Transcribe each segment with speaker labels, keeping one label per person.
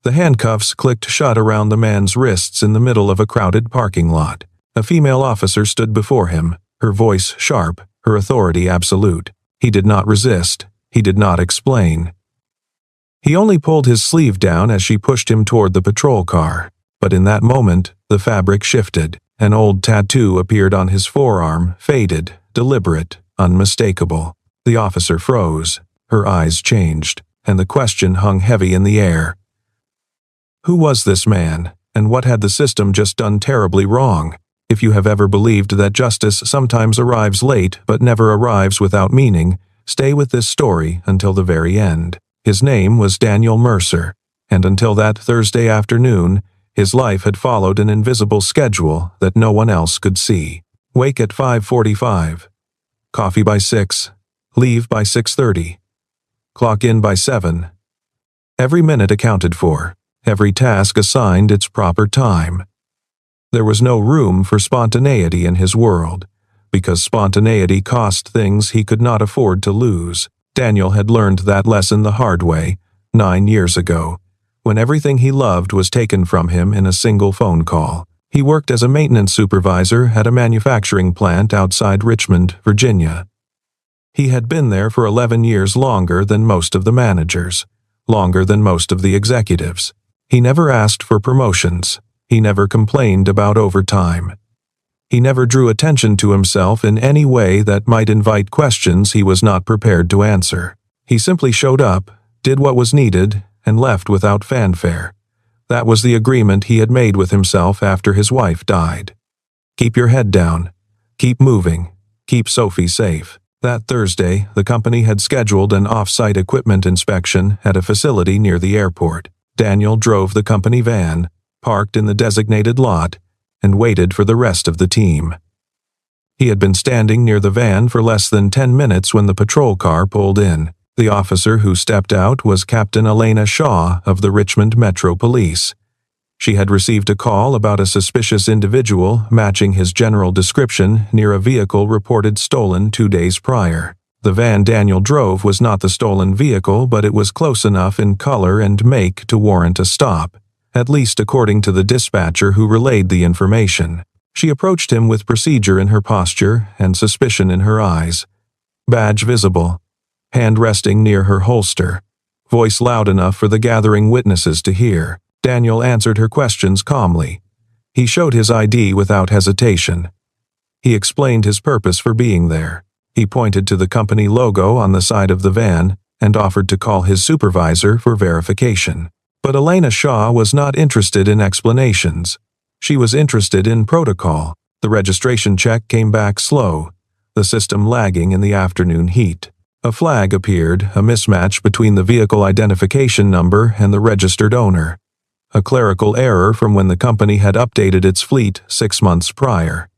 Speaker 1: The handcuffs clicked shut around the man's wrists in the middle of a crowded parking lot. A female officer stood before him, her voice sharp, her authority absolute. He did not resist. He did not explain. He only pulled his sleeve down as she pushed him toward the patrol car. But in that moment, the fabric shifted. An old tattoo appeared on his forearm, faded, deliberate, unmistakable. The officer froze. Her eyes changed, and the question hung heavy in the air. Who was this man, and what had the system just done terribly wrong? If you have ever believed that justice sometimes arrives late but never arrives without meaning, stay with this story until the very end. His name was Daniel Mercer, and until that Thursday afternoon, his life had followed an invisible schedule that no one else could see. Wake at 5:45. Coffee by 6. Leave by 6:30. Clock in by 7. Every minute accounted for. Every task assigned its proper time. There was no room for spontaneity in his world, because spontaneity cost things he could not afford to lose. Daniel had learned that lesson the hard way, 9 years ago, when everything he loved was taken from him in a single phone call. He worked as a maintenance supervisor at a manufacturing plant outside Richmond, Virginia. He had been there for 11 years, longer than most of the managers, longer than most of the executives. He never asked for promotions. He never complained about overtime. He never drew attention to himself in any way that might invite questions he was not prepared to answer. He simply showed up, did what was needed, and left without fanfare. That was the agreement he had made with himself after his wife died. Keep your head down. Keep moving. Keep Sophie safe. That Thursday, the company had scheduled an off-site equipment inspection at a facility near the airport. Daniel drove the company van, parked in the designated lot, and waited for the rest of the team. He had been standing near the van for less than 10 minutes when the patrol car pulled in. The officer who stepped out was Captain Elena Shaw of the Richmond Metro Police. She had received a call about a suspicious individual matching his general description near a vehicle reported stolen 2 days prior. The van Daniel drove was not the stolen vehicle, but it was close enough in color and make to warrant a stop, at least according to the dispatcher who relayed the information. She approached him with procedure in her posture and suspicion in her eyes. Badge visible, hand resting near her holster, voice loud enough for the gathering witnesses to hear. Daniel answered her questions calmly. He showed his ID without hesitation. He explained his purpose for being there. He pointed to the company logo on the side of the van and offered to call his supervisor for verification. But Elena Shaw was not interested in explanations. She was interested in protocol. The registration check came back slow, the system lagging in the afternoon heat. A flag appeared, a mismatch between the vehicle identification number and the registered owner. A clerical error from when the company had updated its fleet 6 months prior.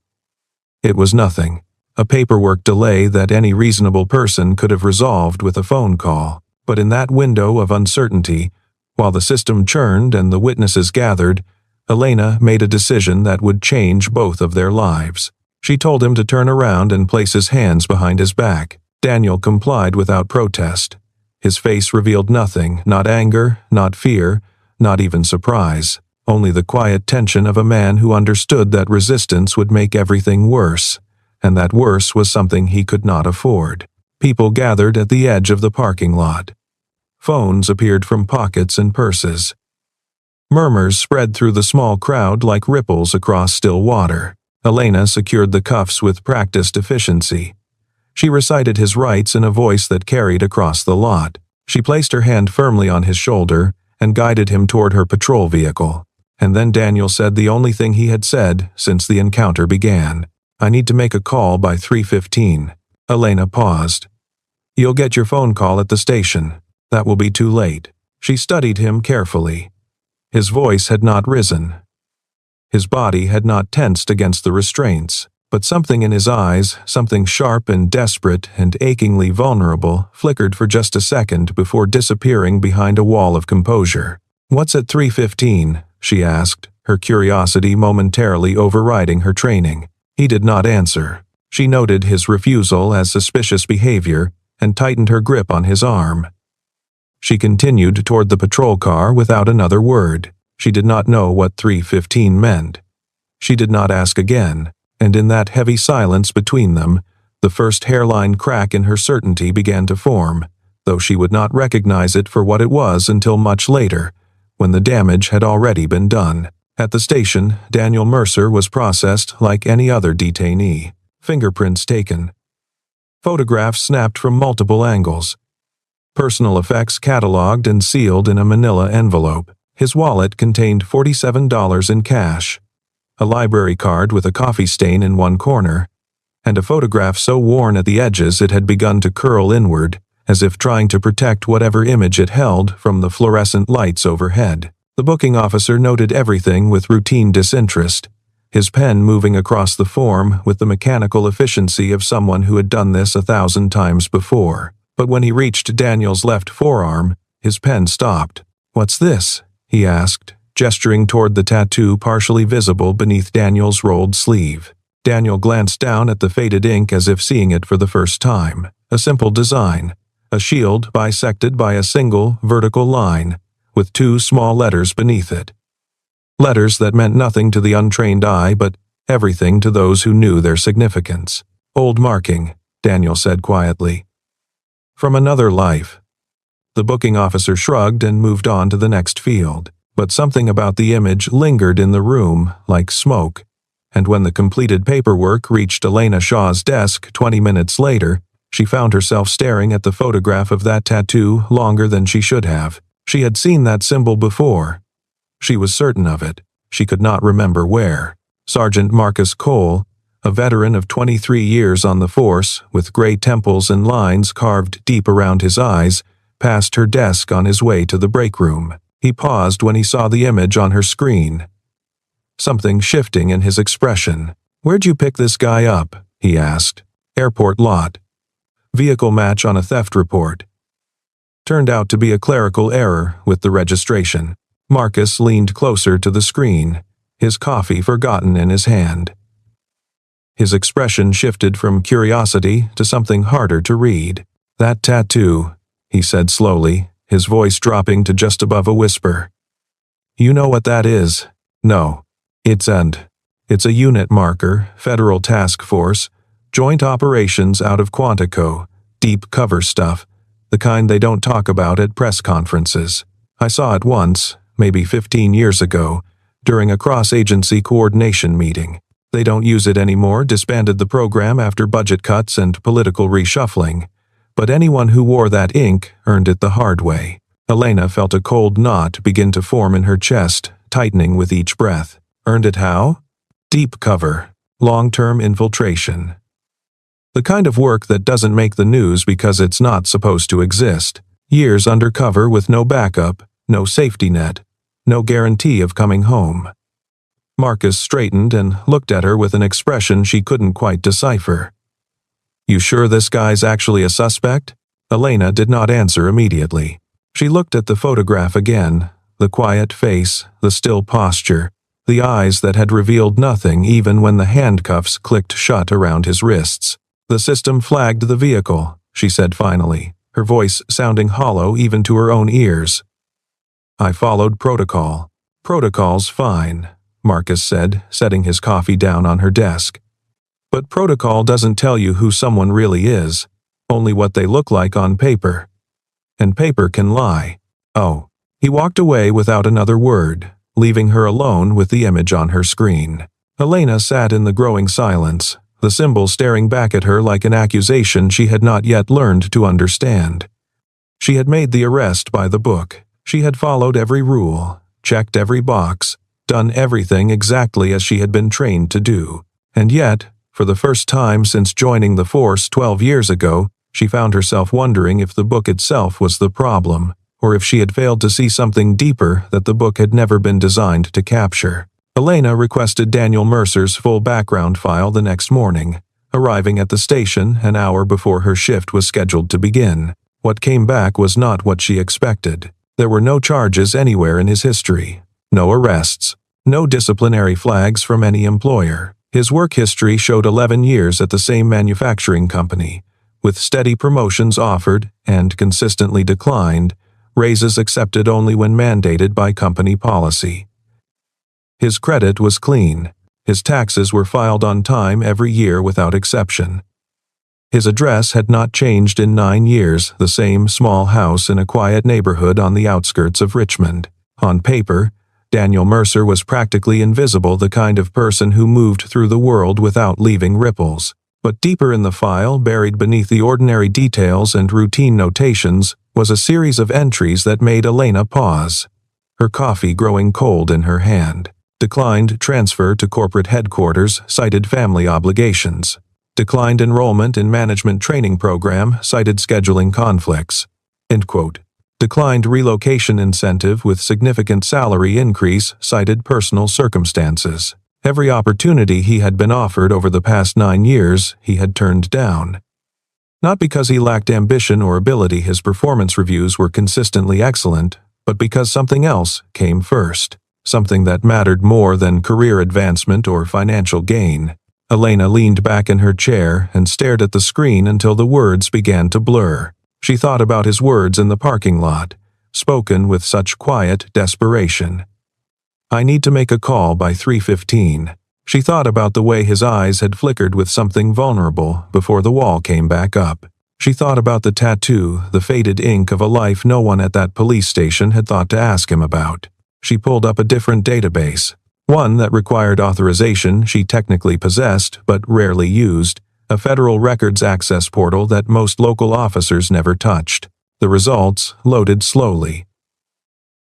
Speaker 1: It was nothing. A paperwork delay that any reasonable person could have resolved with a phone call. But in that window of uncertainty, while the system churned and the witnesses gathered, Elena made a decision that would change both of their lives. She told him to turn around and place his hands behind his back. Daniel complied without protest. His face revealed nothing, not anger, not fear, not even surprise, only the quiet tension of a man who understood that resistance would make everything worse, and that worse was something he could not afford. People gathered at the edge of the parking lot. Phones appeared from pockets and purses. Murmurs spread through the small crowd like ripples across still water. Elena secured the cuffs with practiced efficiency. She recited his rights in a voice that carried across the lot. She placed her hand firmly on his shoulder and guided him toward her patrol vehicle. And then Daniel said the only thing he had said since the encounter began. "I need to make a call by 3:15. Elena paused. "You'll get your phone call at the station. That will be too late." She studied him carefully. His voice had not risen. His body had not tensed against the restraints, but something in his eyes, something sharp and desperate and achingly vulnerable, flickered for just a second before disappearing behind a wall of composure. "What's at 3:15? She asked, her curiosity momentarily overriding her training. He did not answer. She noted his refusal as suspicious behavior and tightened her grip on his arm. She continued toward the patrol car without another word. She did not know what 3:15 meant. She did not ask again, and in that heavy silence between them, the first hairline crack in her certainty began to form, though she would not recognize it for what it was until much later, when the damage had already been done. At the station, Daniel Mercer was processed like any other detainee. Fingerprints taken. Photographs snapped from multiple angles. Personal effects cataloged and sealed in a manila envelope. His wallet contained $47 in cash, a library card with a coffee stain in one corner, and a photograph so worn at the edges it had begun to curl inward, as if trying to protect whatever image it held from the fluorescent lights overhead. The booking officer noted everything with routine disinterest, his pen moving across the form with the mechanical efficiency of someone who had done this 1,000 times before. But when he reached Daniel's left forearm, his pen stopped. "What's this?" he asked, gesturing toward the tattoo partially visible beneath Daniel's rolled sleeve. Daniel glanced down at the faded ink as if seeing it for the first time. A simple design, a shield bisected by a single vertical line, with 2 small letters beneath it. Letters that meant nothing to the untrained eye, but everything to those who knew their significance. "Old marking," Daniel said quietly. "From another life." The booking officer shrugged and moved on to the next field, but something about the image lingered in the room like smoke, and when the completed paperwork reached Elena Shaw's desk 20 minutes later, she found herself staring at the photograph of that tattoo longer than she should have. She had seen that symbol before. She was certain of it. She could not remember where. Sergeant Marcus Cole, a veteran of 23 years on the force, with gray temples and lines carved deep around his eyes, passed her desk on his way to the break room. He paused when he saw the image on her screen, something shifting in his expression. "Where'd you pick this guy up?" he asked. "Airport lot. Vehicle match on a theft report." Turned out to be a clerical error with the registration. Marcus leaned closer to the screen, his coffee forgotten in his hand. His expression shifted from curiosity to something harder to read. "That tattoo," he said slowly, his voice dropping to just above a whisper. "You know what that is?" "No. It's a unit marker, Federal Task Force, Joint Operations out of Quantico, deep cover stuff, the kind they don't talk about at press conferences. I saw it once, maybe 15 years ago, during a cross-agency coordination meeting. They don't use it anymore, disbanded the program after budget cuts and political reshuffling. But anyone who wore that ink earned it the hard way." Elena felt a cold knot begin to form in her chest, tightening with each breath. "Earned it how?" "Deep cover. Long-term infiltration. The kind of work that doesn't make the news because it's not supposed to exist. Years undercover with no backup, no safety net, no guarantee of coming home." Marcus straightened and looked at her with an expression she couldn't quite decipher. "You sure this guy's actually a suspect?" Elena did not answer immediately. She looked at the photograph again, the quiet face, the still posture, the eyes that had revealed nothing even when the handcuffs clicked shut around his wrists. "The system flagged the vehicle," she said finally, her voice sounding hollow even to her own ears. "I followed protocol." "Protocol's fine," Marcus said, setting his coffee down on her desk. "But protocol doesn't tell you who someone really is, only what they look like on paper. And paper can lie." "Oh." He walked away without another word, leaving her alone with the image on her screen. Elena sat in the growing silence, the symbol staring back at her like an accusation she had not yet learned to understand. She had made the arrest by the book. She had followed every rule, checked every box, done everything exactly as she had been trained to do. And yet, for the first time since joining the force 12 years ago, she found herself wondering if the book itself was the problem, or if she had failed to see something deeper that the book had never been designed to capture. Elena requested Daniel Mercer's full background file the next morning, arriving at the station an hour before her shift was scheduled to begin. What came back was not what she expected. There were no charges anywhere in his history, no arrests, no disciplinary flags from any employer. His work history showed 11 years at the same manufacturing company, with steady promotions offered and consistently declined, raises accepted only when mandated by company policy. His credit was clean. His taxes were filed on time every year without exception. His address had not changed in 9 years, the same small house in a quiet neighborhood on the outskirts of Richmond. On paper, Daniel Mercer was practically invisible, the kind of person who moved through the world without leaving ripples. But deeper in the file, buried beneath the ordinary details and routine notations, was a series of entries that made Elena pause. Her coffee growing cold in her hand. Declined transfer to corporate headquarters, cited family obligations. Declined enrollment in management training program, cited scheduling conflicts. End quote. Declined relocation incentive with significant salary increase, cited personal circumstances. Every opportunity he had been offered over the past 9 years, he had turned down. Not because he lacked ambition or ability, his performance reviews were consistently excellent, but because something else came first. Something that mattered more than career advancement or financial gain. Elena leaned back in her chair and stared at the screen until the words began to blur. She thought about his words in the parking lot, spoken with such quiet desperation. "I need to make a call by 3:15. She thought about the way his eyes had flickered with something vulnerable before the wall came back up. She thought about the tattoo, the faded ink of a life no one at that police station had thought to ask him about. She pulled up a different database, one that required authorization she technically possessed but rarely used, a federal records access portal that most local officers never touched. The results loaded slowly.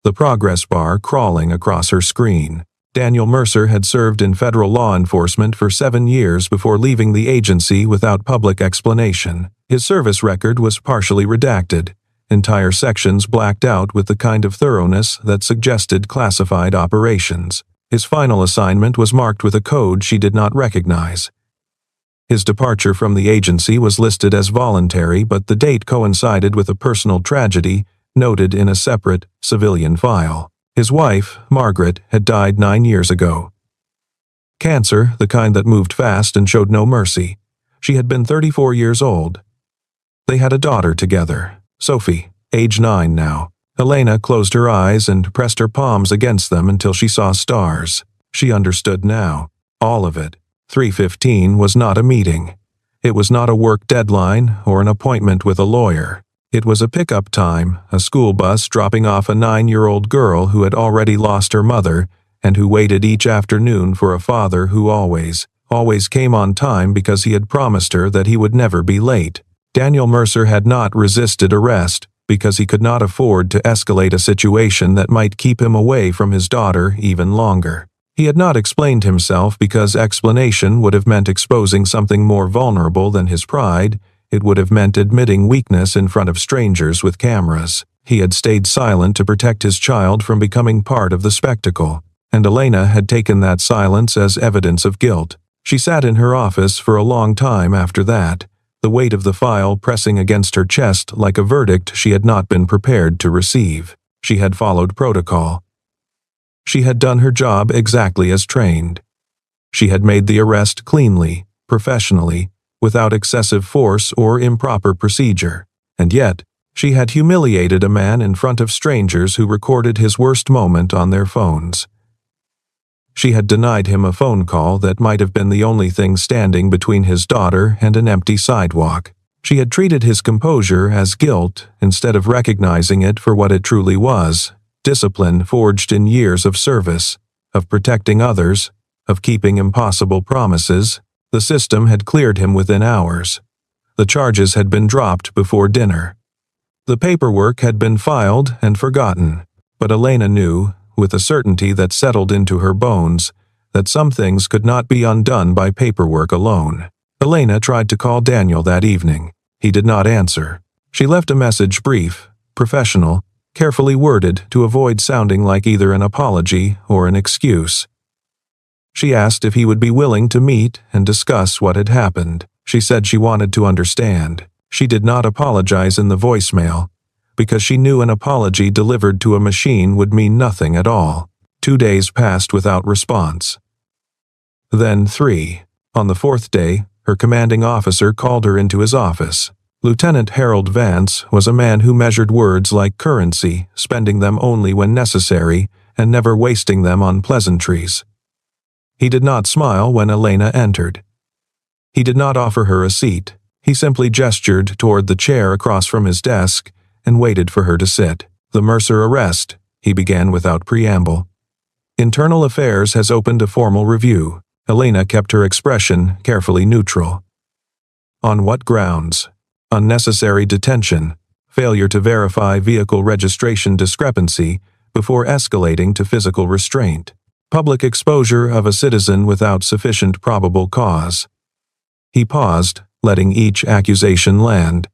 Speaker 1: The progress bar crawling across her screen. Daniel Mercer had served in federal law enforcement for 7 years before leaving the agency without public explanation. His service record was partially redacted, entire sections blacked out with the kind of thoroughness that suggested classified operations. His final assignment was marked with a code she did not recognize. His departure from the agency was listed as voluntary, but the date coincided with a personal tragedy noted in a separate, civilian file. His wife, Margaret, had died 9 years ago. Cancer, the kind that moved fast and showed no mercy. She had been 34 years old. They had a daughter together, Sophie, age 9 now. Elena closed her eyes and pressed her palms against them until she saw stars. She understood now. All of it. 3:15 was not a meeting. It was not a work deadline or an appointment with a lawyer. It was a pickup time, a school bus dropping off a 9-year-old girl who had already lost her mother and who waited each afternoon for a father who always came on time because he had promised her that he would never be late. Daniel Mercer had not resisted arrest because he could not afford to escalate a situation that might keep him away from his daughter even longer. He had not explained himself because explanation would have meant exposing something more vulnerable than his pride. It would have meant admitting weakness in front of strangers with cameras. He had stayed silent to protect his child from becoming part of the spectacle, and Elena had taken that silence as evidence of guilt. She sat in her office for a long time after that, the weight of the file pressing against her chest like a verdict she had not been prepared to receive. She had followed protocol. She had done her job exactly as trained. She had made the arrest cleanly, professionally, without excessive force or improper procedure. And yet, she had humiliated a man in front of strangers who recorded his worst moment on their phones. She had denied him a phone call that might have been the only thing standing between his daughter and an empty sidewalk. She had treated his composure as guilt instead of recognizing it for what it truly was, discipline forged in years of service, of protecting others, of keeping impossible promises. The system had cleared him within hours. The charges had been dropped before dinner. The paperwork had been filed and forgotten, but Elena knew, with a certainty that settled into her bones, that some things could not be undone by paperwork alone. Elena tried to call Daniel that evening. He did not answer. She left a message brief, professional, carefully worded to avoid sounding like either an apology or an excuse. She asked if he would be willing to meet and discuss what had happened. She said she wanted to understand. She did not apologize in the voicemail, because she knew an apology delivered to a machine would mean nothing at all. 2 days passed without response. Then 3. On the 4th day, her commanding officer called her into his office. Lieutenant Harold Vance was a man who measured words like currency, spending them only when necessary, and never wasting them on pleasantries. He did not smile when Elena entered. He did not offer her a seat. He simply gestured toward the chair across from his desk and waited for her to sit. "The Mercer arrest," he began without preamble. "Internal Affairs has opened a formal review." Elena kept her expression carefully neutral. "On what grounds?" "Unnecessary detention, failure to verify vehicle registration discrepancy before escalating to physical restraint, public exposure of a citizen without sufficient probable cause." He paused, letting each accusation land.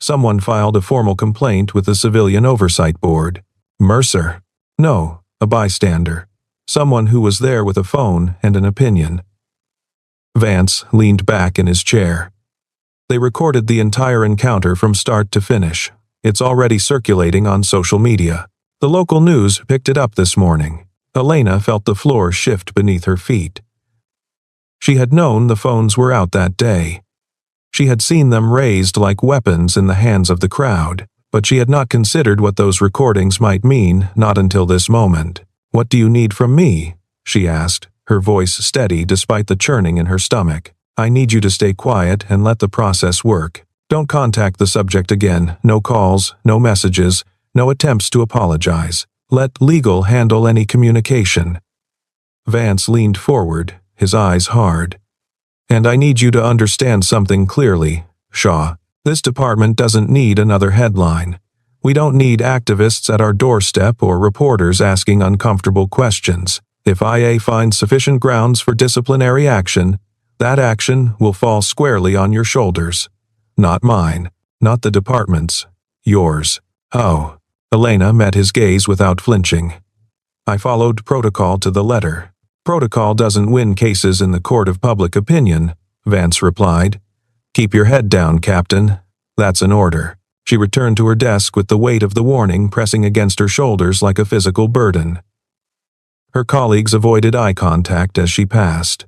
Speaker 1: "Someone filed a formal complaint with the Civilian Oversight Board." "Mercer?" "No, a bystander. Someone who was there with a phone and an opinion." Vance leaned back in his chair. "They recorded the entire encounter from start to finish. It's already circulating on social media. The local news picked it up this morning." Elena felt the floor shift beneath her feet. She had known the phones were out that day. She had seen them raised like weapons in the hands of the crowd, but she had not considered what those recordings might mean, not until this moment. "What do you need from me?" she asked, her voice steady despite the churning in her stomach. "I need you to stay quiet and let the process work. Don't contact the subject again. No calls, no messages, no attempts to apologize. Let legal handle any communication." Vance leaned forward, his eyes hard. "And I need you to understand something clearly, Shaw. This department doesn't need another headline. We don't need activists at our doorstep or reporters asking uncomfortable questions. If IA finds sufficient grounds for disciplinary action, that action will fall squarely on your shoulders. Not mine, not the department's, yours." "Oh." Elena met his gaze without flinching. "I followed protocol to the letter." "Protocol doesn't win cases in the court of public opinion," Vance replied. "Keep your head down, Captain. That's an order." She returned to her desk with the weight of the warning pressing against her shoulders like a physical burden. Her colleagues avoided eye contact as she passed.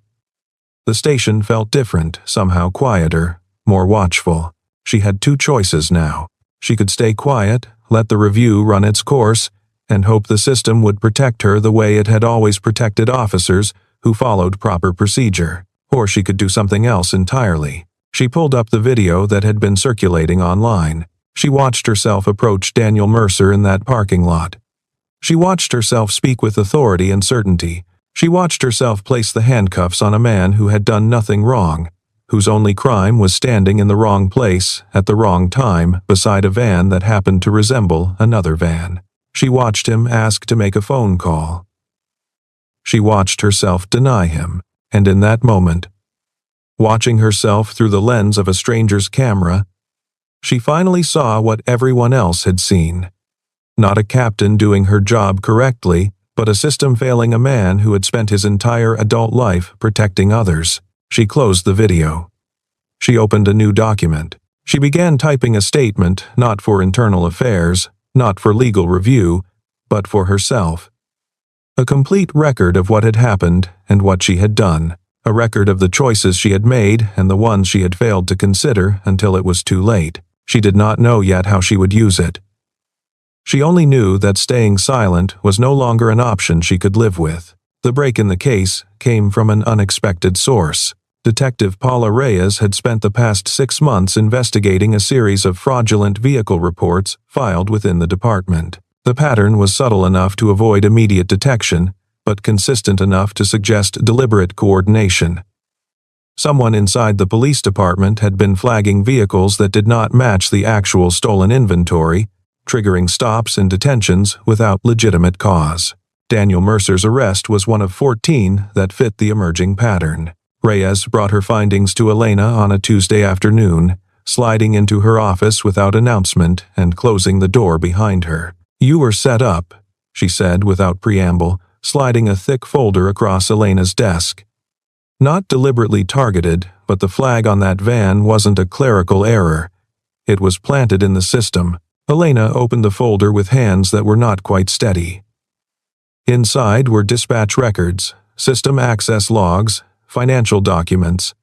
Speaker 1: The station felt different, somehow quieter, more watchful. She had two choices now. She could stay quiet, let the review run its course, and hope the system would protect her the way it had always protected officers who followed proper procedure. Or she could do something else entirely. She pulled up the video that had been circulating online. She watched herself approach Daniel Mercer in that parking lot. She watched herself speak with authority and certainty. She watched herself place the handcuffs on a man who had done nothing wrong, whose only crime was standing in the wrong place at the wrong time beside a van that happened to resemble another van. She watched him ask to make a phone call. She watched herself deny him, and in that moment, watching herself through the lens of a stranger's camera, she finally saw what everyone else had seen. Not a captain doing her job correctly, but a system failing a man who had spent his entire adult life protecting others. She closed the video. She opened a new document. She began typing a statement not for internal affairs, not for legal review, but for herself. A complete record of what had happened and what she had done. A record of the choices she had made and the ones she had failed to consider until it was too late. She did not know yet how she would use it. She only knew that staying silent was no longer an option she could live with. The break in the case came from an unexpected source. Detective Paula Reyes had spent the past 6 months investigating a series of fraudulent vehicle reports filed within the department. The pattern was subtle enough to avoid immediate detection, but consistent enough to suggest deliberate coordination. Someone inside the police department had been flagging vehicles that did not match the actual stolen inventory, triggering stops and detentions without legitimate cause. Daniel Mercer's arrest was one of 14 that fit the emerging pattern. Reyes brought her findings to Elena on a Tuesday afternoon, sliding into her office without announcement and closing the door behind her. "You were set up," she said without preamble, sliding a thick folder across Elena's desk. "Not deliberately targeted, but the flag on that van wasn't a clerical error. It was planted in the system." Elena opened the folder with hands that were not quite steady. Inside were dispatch records, system access logs, financial documents,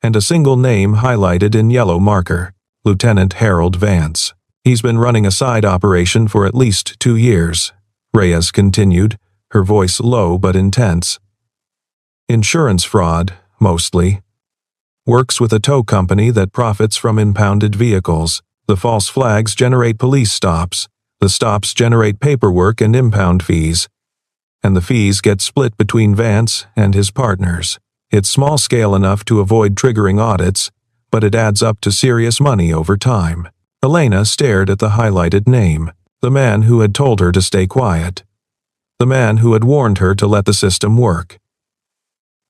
Speaker 1: and a single name highlighted in yellow marker. Lieutenant Harold Vance. He's been running a side operation for at least 2 years, Reyes continued, her voice low but intense. Insurance fraud, mostly. Works with a tow company that profits from impounded vehicles. The false flags generate police stops. The stops generate paperwork and impound fees. And the fees get split between Vance and his partners. It's small scale enough to avoid triggering audits, but it adds up to serious money over time. Elena stared at the highlighted name, the man who had told her to stay quiet. The man who had warned her to let the system work.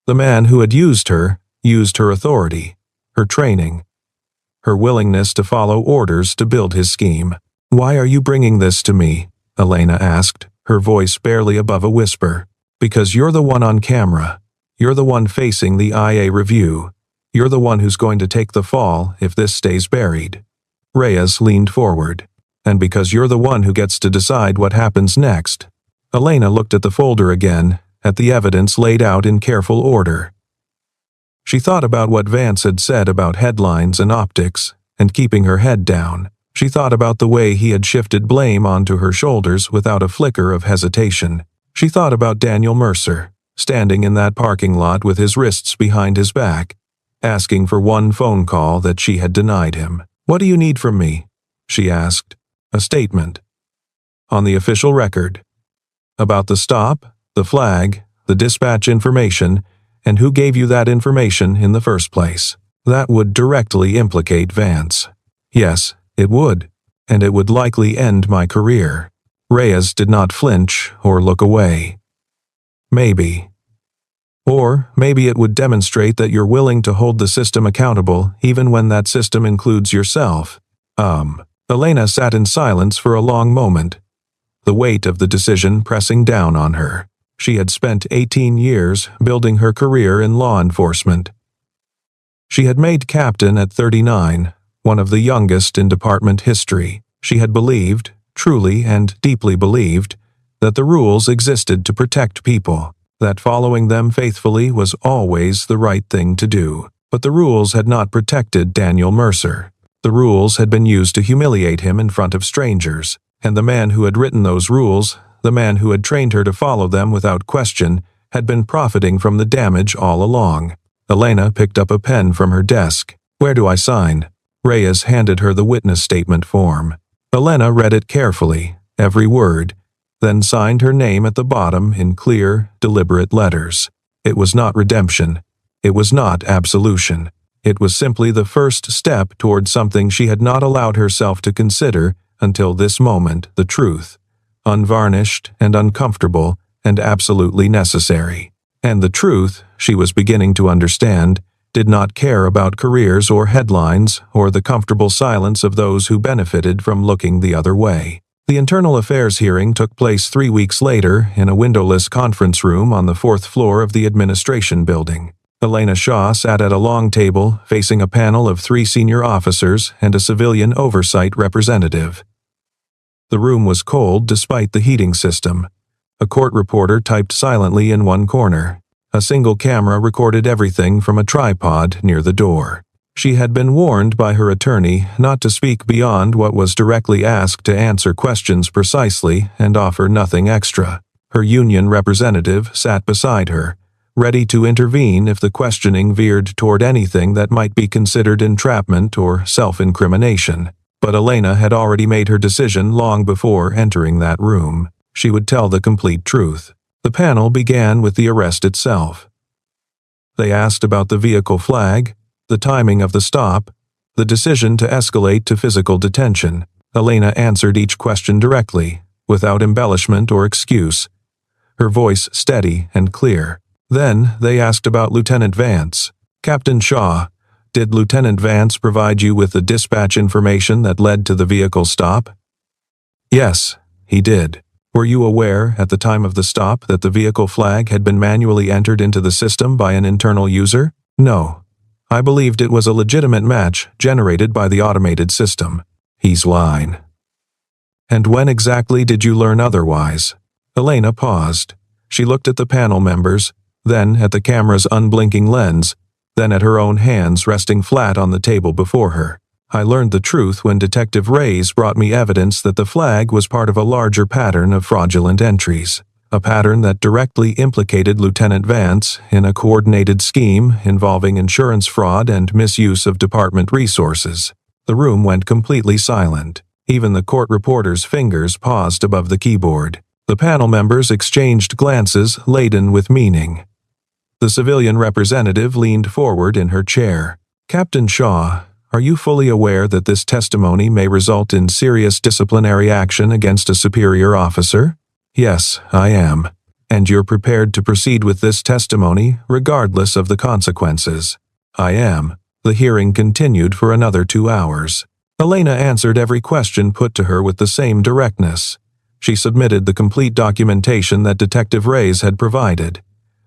Speaker 1: The man who had used her authority, her training, her willingness to follow orders to build his scheme. "Why are you bringing this to me?" Elena asked, her voice barely above a whisper. "Because you're the one on camera. You're the one facing the IA review. You're the one who's going to take the fall if this stays buried." Reyes leaned forward. "And because you're the one who gets to decide what happens next." Elena looked at the folder again, at the evidence laid out in careful order. She thought about what Vance had said about headlines and optics, and keeping her head down. She thought about the way he had shifted blame onto her shoulders without a flicker of hesitation. She thought about Daniel Mercer, standing in that parking lot with his wrists behind his back, asking for one phone call that she had denied him. "What do you need from me?" she asked. "A statement. On the official record. About the stop, the flag, the dispatch information, and who gave you that information in the first place." That would directly implicate Vance. Yes, it would, and it would likely end my career. Reyes did not flinch or look away. Maybe. Or maybe it would demonstrate that you're willing to hold the system accountable even when that system includes yourself. Elena sat in silence for a long moment, the weight of the decision pressing down on her. She had spent 18 years building her career in law enforcement. She had made captain at 39, one of the youngest in department history. She had believed, truly and deeply believed, that the rules existed to protect people, that following them faithfully was always the right thing to do. But the rules had not protected Daniel Mercer. The rules had been used to humiliate him in front of strangers, and the man who had written those rules, the man who had trained her to follow them without question, had been profiting from the damage all along. Elena picked up a pen from her desk. "Where do I sign?" Reyes handed her the witness statement form. Elena read it carefully, every word, then signed her name at the bottom in clear, deliberate letters. It was not redemption. It was not absolution. It was simply the first step toward something she had not allowed herself to consider until this moment: the truth, unvarnished and uncomfortable and absolutely necessary. And the truth, she was beginning to understand, did not care about careers or headlines or the comfortable silence of those who benefited from looking the other way. The internal affairs hearing took place 3 weeks later in a windowless conference room on the 4th floor of the administration building. Elena Shaw sat at a long table facing a panel of 3 senior officers and a civilian oversight representative. The room was cold despite the heating system. A court reporter typed silently in one corner. A single camera recorded everything from a tripod near the door. She had been warned by her attorney not to speak beyond what was directly asked, to answer questions precisely and offer nothing extra. Her union representative sat beside her, ready to intervene if the questioning veered toward anything that might be considered entrapment or self-incrimination. But Elena had already made her decision long before entering that room. She would tell the complete truth. The panel began with the arrest itself. They asked about the vehicle flag, the timing of the stop, the decision to escalate to physical detention. Elena answered each question directly, without embellishment or excuse, her voice steady and clear. Then they asked about Lieutenant Vance. "Captain Shaw, did Lieutenant Vance provide you with the dispatch information that led to the vehicle stop?" "Yes, he did." "Were you aware at the time of the stop that the vehicle flag had been manually entered into the system by an internal user?" "No. I believed it was a legitimate match generated by the automated system." "He's lying." "And when exactly did you learn otherwise?" Elena paused. She looked at the panel members, then at the camera's unblinking lens, then at her own hands resting flat on the table before her. I learned the truth when Detective Reyes brought me evidence that the flag was part of a larger pattern of fraudulent entries. A pattern that directly implicated Lieutenant Vance in a coordinated scheme involving insurance fraud and misuse of department resources. The room went completely silent. Even the court reporter's fingers paused above the keyboard. The panel members exchanged glances laden with meaning. The civilian representative leaned forward in her chair. "Captain Shaw, are you fully aware that this testimony may result in serious disciplinary action against a superior officer?" "Yes, I am." "And you're prepared to proceed with this testimony regardless of the consequences?" "I am." The hearing continued for another 2 hours. Elena answered every question put to her with the same directness. She submitted the complete documentation that Detective Reyes had provided.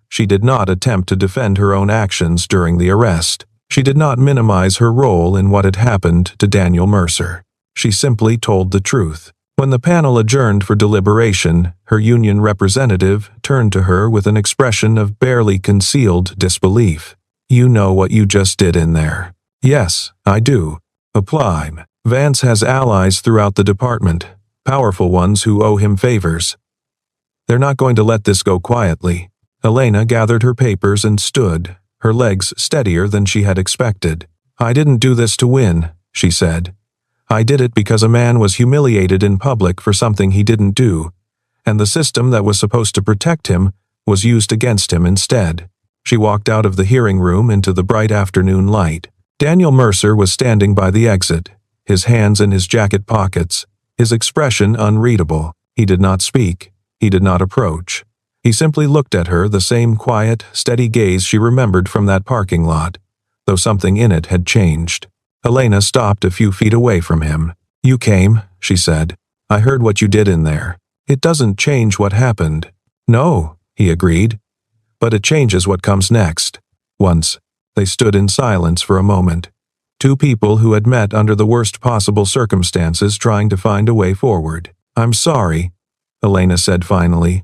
Speaker 1: She did not attempt to defend her own actions during the arrest. She did not minimize her role in what had happened to Daniel Mercer. She simply told the truth. When the panel adjourned for deliberation, her union representative turned to her with an expression of barely concealed disbelief. "You know what you just did in there?" "Yes, I do." "Apply. Vance has allies throughout the department, powerful ones who owe him favors. They're not going to let this go quietly." Elena gathered her papers and stood, her legs steadier than she had expected. "I didn't do this to win," she said. "I did it because a man was humiliated in public for something he didn't do, and the system that was supposed to protect him was used against him instead." She walked out of the hearing room into the bright afternoon light. Daniel Mercer was standing by the exit, his hands in his jacket pockets, his expression unreadable. He did not speak. He did not approach. He simply looked at her, the same quiet, steady gaze she remembered from that parking lot, though something in it had changed. Elena stopped a few feet away from him. "You came," she said. "I heard what you did in there. It doesn't change what happened." "No," he agreed. "But it changes what comes next." Once, they stood in silence for a moment. Two people who had met under the worst possible circumstances trying to find a way forward. "I'm sorry," Elena said finally.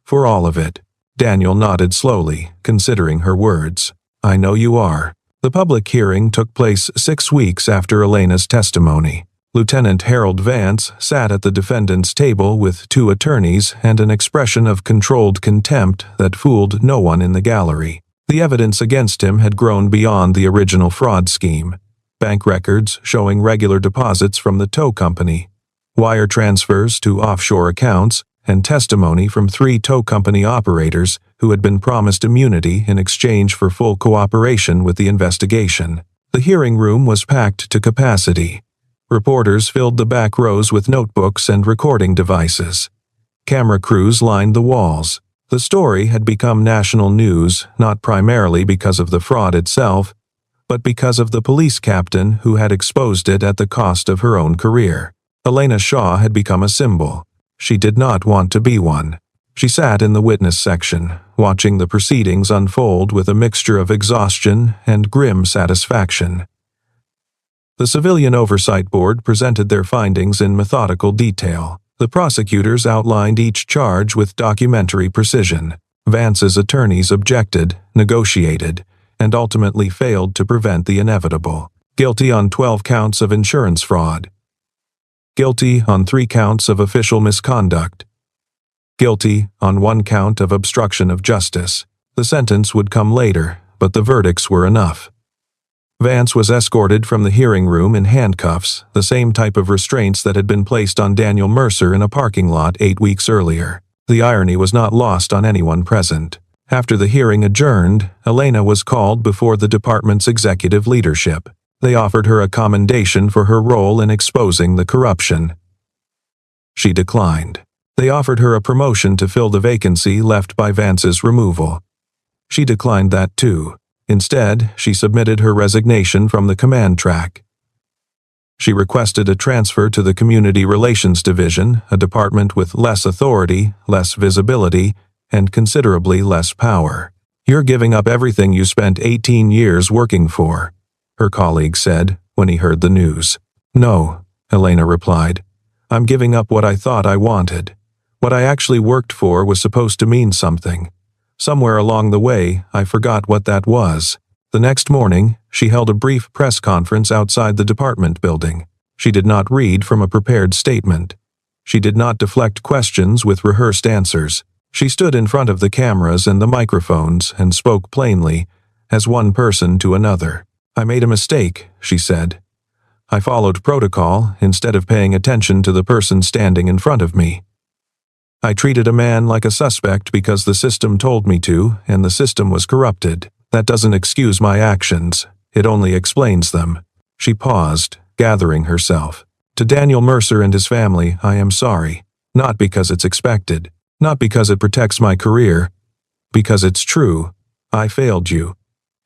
Speaker 1: "For all of it." Daniel nodded slowly, considering her words. "I know you are." The public hearing took place 6 weeks after Elena's testimony. Lieutenant Harold Vance sat at the defendant's table with 2 attorneys and an expression of controlled contempt that fooled no one in the gallery. The evidence against him had grown beyond the original fraud scheme. Bank records showing regular deposits from the tow company, wire transfers to offshore accounts, and testimony from 3 tow company operators who had been promised immunity in exchange for full cooperation with the investigation. The hearing room was packed to capacity. Reporters filled the back rows with notebooks and recording devices. Camera crews lined the walls. The story had become national news, not primarily because of the fraud itself, but because of the police captain who had exposed it at the cost of her own career. Elena Shaw had become a symbol. She did not want to be one. She sat in the witness section, watching the proceedings unfold with a mixture of exhaustion and grim satisfaction. The Civilian Oversight Board presented their findings in methodical detail. The prosecutors outlined each charge with documentary precision. Vance's attorneys objected, negotiated, and ultimately failed to prevent the inevitable. Guilty on 12 counts of insurance fraud. Guilty on 3 counts of official misconduct. Guilty on 1 count of obstruction of justice. The sentence would come later, but the verdicts were enough. Vance was escorted from the hearing room in handcuffs, the same type of restraints that had been placed on Daniel Mercer in a parking lot 8 weeks earlier. The irony was not lost on anyone present. After the hearing adjourned, Elena was called before the department's executive leadership. They offered her a commendation for her role in exposing the corruption. She declined. They offered her a promotion to fill the vacancy left by Vance's removal. She declined that too. Instead, she submitted her resignation from the command track. She requested a transfer to the Community Relations Division, a department with less authority, less visibility, and considerably less power. "You're giving up everything you spent 18 years working for," her colleague said when he heard the news. "No," Elena replied. "I'm giving up what I thought I wanted. What I actually worked for was supposed to mean something. Somewhere along the way, I forgot what that was." The next morning, she held a brief press conference outside the department building. She did not read from a prepared statement. She did not deflect questions with rehearsed answers. She stood in front of the cameras and the microphones and spoke plainly, as one person to another. "I made a mistake," she said. "I followed protocol instead of paying attention to the person standing in front of me. I treated a man like a suspect because the system told me to, and the system was corrupted. That doesn't excuse my actions. It only explains them." She paused, gathering herself. "To Daniel Mercer and his family, I am sorry. Not because it's expected. Not because it protects my career. Because it's true. I failed you.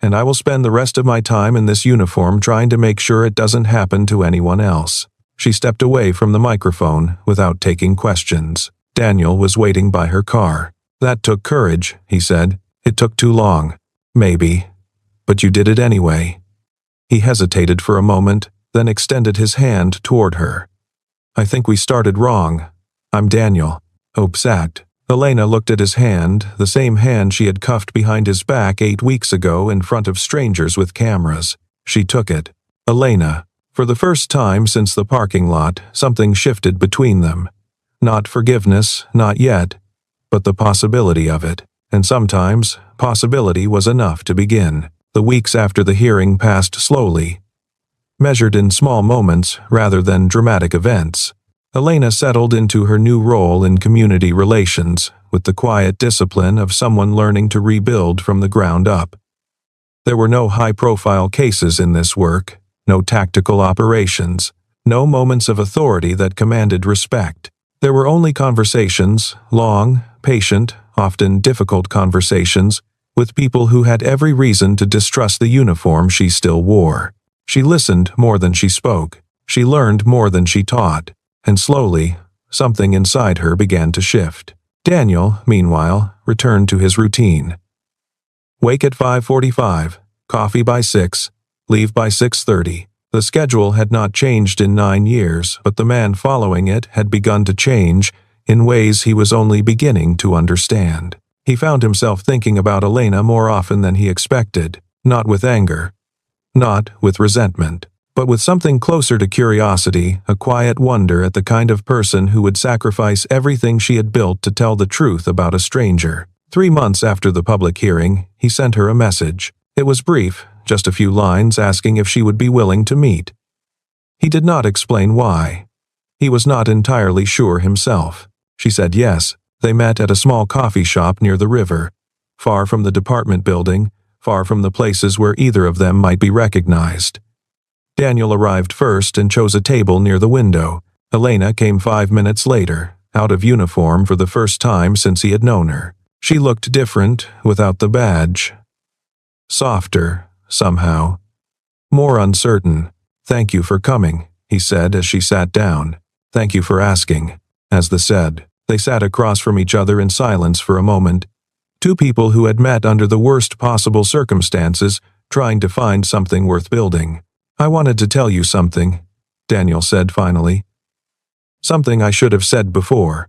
Speaker 1: And I will spend the rest of my time in this uniform trying to make sure it doesn't happen to anyone else." She stepped away from the microphone without taking questions. Daniel was waiting by her car. "That took courage," he said. "It took too long. Maybe. But you did it anyway." He hesitated for a moment, then extended his hand toward her. "I think we started wrong. I'm Daniel." Hope sat. Elena looked at his hand, the same hand she had cuffed behind his back 8 weeks ago in front of strangers with cameras. She took it. Elena. For the first time since the parking lot, something shifted between them. Not forgiveness, not yet, but the possibility of it. And sometimes, possibility was enough to begin. The weeks after the hearing passed slowly, measured in small moments rather than dramatic events. Elena settled into her new role in community relations, with the quiet discipline of someone learning to rebuild from the ground up. There were no high-profile cases in this work, no tactical operations, no moments of authority that commanded respect. There were only conversations, long, patient, often difficult conversations, with people who had every reason to distrust the uniform she still wore. She listened more than she spoke. She learned more than she taught. And slowly, something inside her began to shift. Daniel, meanwhile, returned to his routine. Wake at 5:45, coffee by 6, leave by 6:30. The schedule had not changed in 9 years, but the man following it had begun to change in ways he was only beginning to understand. He found himself thinking about Elena more often than he expected, not with anger, not with resentment, but with something closer to curiosity, a quiet wonder at the kind of person who would sacrifice everything she had built to tell the truth about a stranger. 3 months after the public hearing, he sent her a message. It was brief, just a few lines asking if she would be willing to meet. He did not explain why. He was not entirely sure himself. She said yes. They met at a small coffee shop near the river, far from the department building, far from the places where either of them might be recognized. Daniel arrived first and chose a table near the window. Elena came 5 minutes later, out of uniform for the first time since he had known her. She looked different without the badge. Softer, somehow. More uncertain. "Thank you for coming," he said as she sat down. "Thank you for asking." As they said, they sat across from each other in silence for a moment. Two people who had met under the worst possible circumstances, trying to find something worth building. "I wanted to tell you something," Daniel said finally. "Something I should have said before."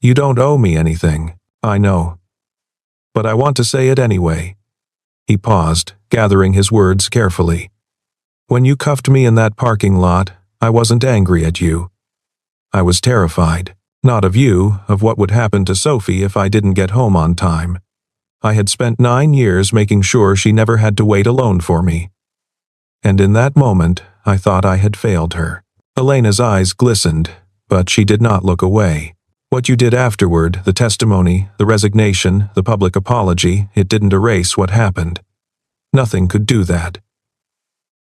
Speaker 1: You don't owe me anything, I know. But I want to say it anyway." He paused, gathering his words carefully. "When you cuffed me in that parking lot, I wasn't angry at you. I was terrified. Not of you, of what would happen to Sophie if I didn't get home on time. I had spent 9 years making sure she never had to wait alone for me. And in that moment, I thought I had failed her." Elena's eyes glistened, but she did not look away. "What you did afterward, the testimony, the resignation, the public apology, it didn't erase what happened. Nothing could do that.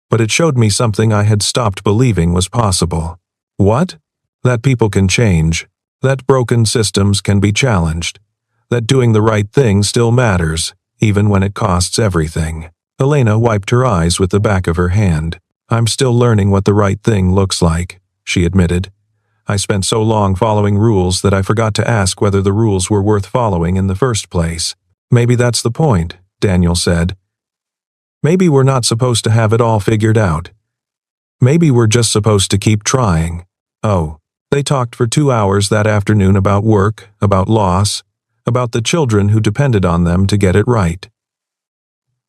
Speaker 1: But it showed me something I had stopped believing was possible." "What?" "That people can change. That broken systems can be challenged. That doing the right thing still matters, even when it costs everything." Elena wiped her eyes with the back of her hand. "I'm still learning what the right thing looks like," she admitted. "I spent so long following rules that I forgot to ask whether the rules were worth following in the first place." "Maybe that's the point," Daniel said. "Maybe we're not supposed to have it all figured out. Maybe we're just supposed to keep trying." Oh, they talked for 2 hours that afternoon about work, about loss, about the children who depended on them to get it right.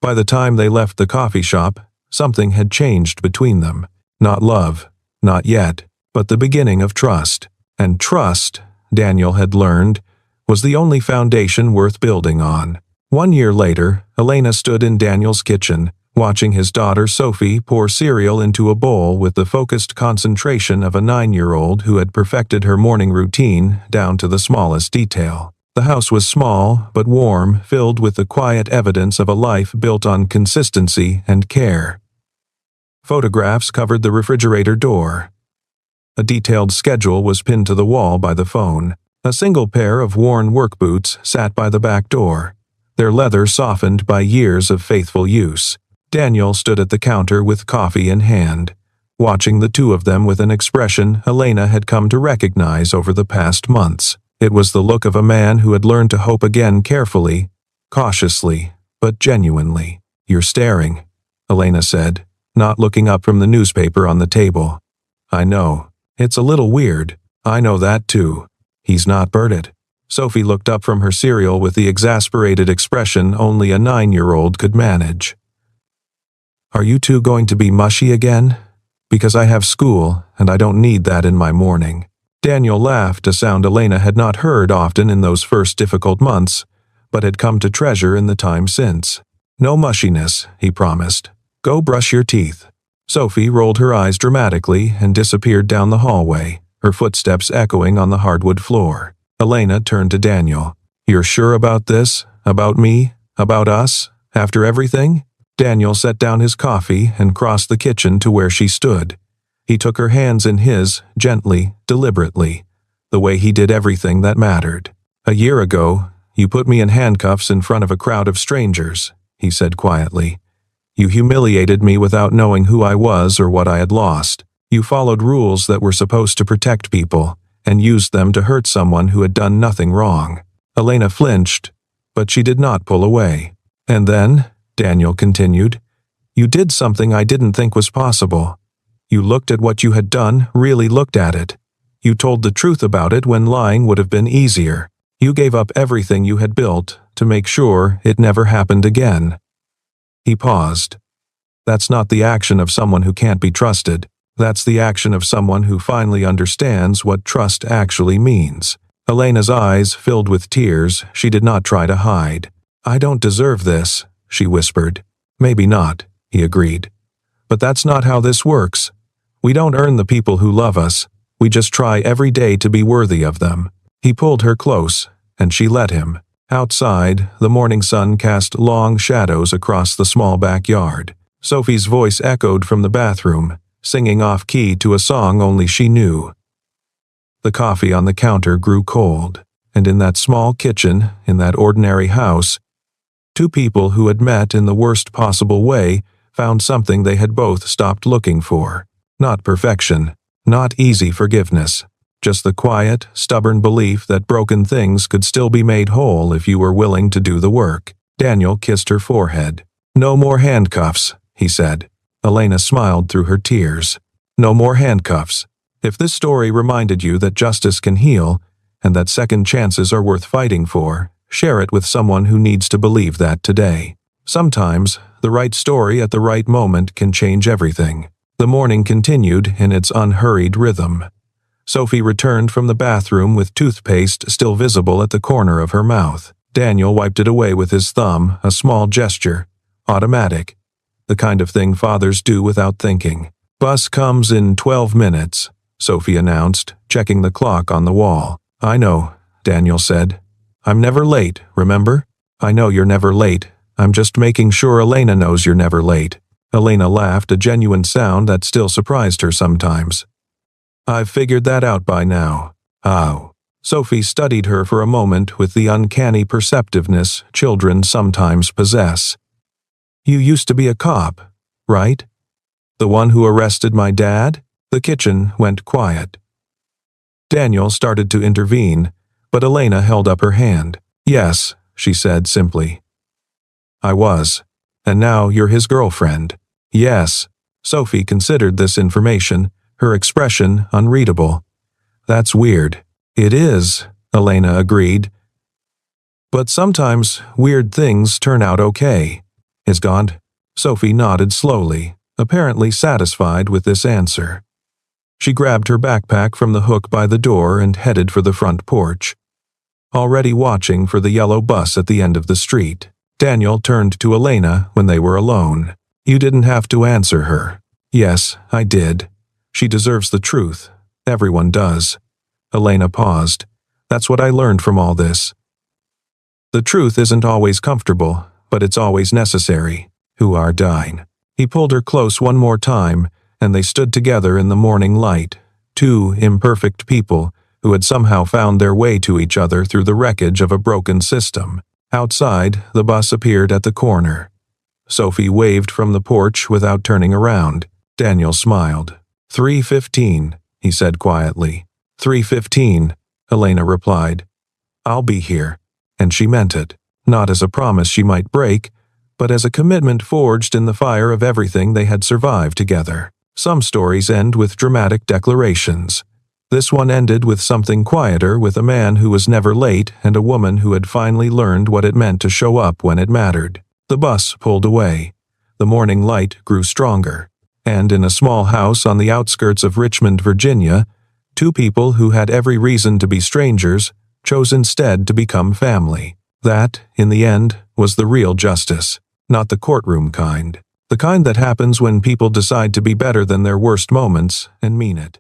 Speaker 1: By the time they left the coffee shop, something had changed between them. Not love, not yet, but the beginning of trust. And trust, Daniel had learned, was the only foundation worth building on. 1 year later, Elena stood in Daniel's kitchen, watching his daughter Sophie pour cereal into a bowl with the focused concentration of a 9-year-old who had perfected her morning routine down to the smallest detail. The house was small but warm, filled with the quiet evidence of a life built on consistency and care. Photographs covered the refrigerator door. A detailed schedule was pinned to the wall by the phone. A single pair of worn work boots sat by the back door, their leather softened by years of faithful use. Daniel stood at the counter with coffee in hand, watching the two of them with an expression Elena had come to recognize over the past months. It was the look of a man who had learned to hope again carefully, cautiously, but genuinely. "You're staring," Elena said, not looking up from the newspaper on the table. "I know. It's a little weird. I know that too. He's not Bert." Sophie looked up from her cereal with the exasperated expression only a 9-year-old could manage. "Are you two going to be mushy again? Because I have school, and I don't need that in my morning." Daniel laughed, a sound Elena had not heard often in those first difficult months, but had come to treasure in the time since. "No mushiness," he promised. "Go brush your teeth." Sophie rolled her eyes dramatically and disappeared down the hallway, her footsteps echoing on the hardwood floor. Elena turned to Daniel. "You're sure about this? About me? About us? After everything?" Daniel set down his coffee and crossed the kitchen to where she stood. He took her hands in his, gently, deliberately, the way he did everything that mattered. "A year ago, you put me in handcuffs in front of a crowd of strangers," he said quietly. "You humiliated me without knowing who I was or what I had lost. You followed rules that were supposed to protect people, and used them to hurt someone who had done nothing wrong." Elena flinched, but she did not pull away. "And then," Daniel continued, "you did something I didn't think was possible. You looked at what you had done, really looked at it. You told the truth about it when lying would have been easier. You gave up everything you had built to make sure it never happened again." He paused. "That's not the action of someone who can't be trusted. That's the action of someone who finally understands what trust actually means." Elena's eyes filled with tears she did not try to hide. "I don't deserve this," she whispered. "Maybe not," he agreed. "But that's not how this works. We don't earn the people who love us. We just try every day to be worthy of them." He pulled her close, and she let him. Outside, the morning sun cast long shadows across the small backyard. Sophie's voice echoed from the bathroom, singing off-key to a song only she knew. The coffee on the counter grew cold, and in that small kitchen, in that ordinary house, two people who had met in the worst possible way found something they had both stopped looking for. Not perfection, not easy forgiveness, just the quiet, stubborn belief that broken things could still be made whole if you were willing to do the work. Daniel kissed her forehead. "No more handcuffs," he said. Elena smiled through her tears. "No more handcuffs. If this story reminded you that justice can heal, and that second chances are worth fighting for, share it with someone who needs to believe that today. Sometimes, the right story at the right moment can change everything." The morning continued in its unhurried rhythm. Sophie returned from the bathroom with toothpaste still visible at the corner of her mouth. Daniel wiped it away with his thumb, a small gesture, automatic, the kind of thing fathers do without thinking. "Bus comes in 12 minutes, Sophie announced, checking the clock on the wall. "I know," Daniel said. "I'm never late, remember? I know you're never late. I'm just making sure Elena knows you're never late." Elena laughed, a genuine sound that still surprised her sometimes. "I've figured that out by now." "How?" Sophie studied her for a moment with the uncanny perceptiveness children sometimes possess. "You used to be a cop, right? The one who arrested my dad?" The kitchen went quiet. Daniel started to intervene, but Elena held up her hand. "Yes," she said simply. "I was. And now you're his girlfriend." "Yes." Sophie considered this information, her expression unreadable. "That's weird." "It is," Elena agreed. "But sometimes weird things turn out okay." Is gone? Sophie nodded slowly, apparently satisfied with this answer. She grabbed her backpack from the hook by the door and headed for the front porch. Already watching for the yellow bus at the end of the street, Daniel turned to Elena when they were alone. You didn't have to answer her. Yes, I did. She deserves the truth. Everyone does. Elena paused. That's what I learned from all this. The truth isn't always comfortable, but it's always necessary. Who are dying? He pulled her close one more time, and they stood together in the morning light, two imperfect people who had somehow found their way to each other through the wreckage of a broken system. Outside, the bus appeared at the corner. Sophie waved from the porch without turning around. Daniel smiled. 3:15, he said quietly. 3:15, Elena replied. I'll be here. And she meant it, not as a promise she might break, but as a commitment forged in the fire of everything they had survived together. Some stories end with dramatic declarations. This one ended with something quieter, with a man who was never late and a woman who had finally learned what it meant to show up when it mattered. The bus pulled away. The morning light grew stronger. And in a small house on the outskirts of Richmond, Virginia, two people who had every reason to be strangers chose instead to become family. That, in the end, was the real justice, not the courtroom kind. The kind that happens when people decide to be better than their worst moments and mean it.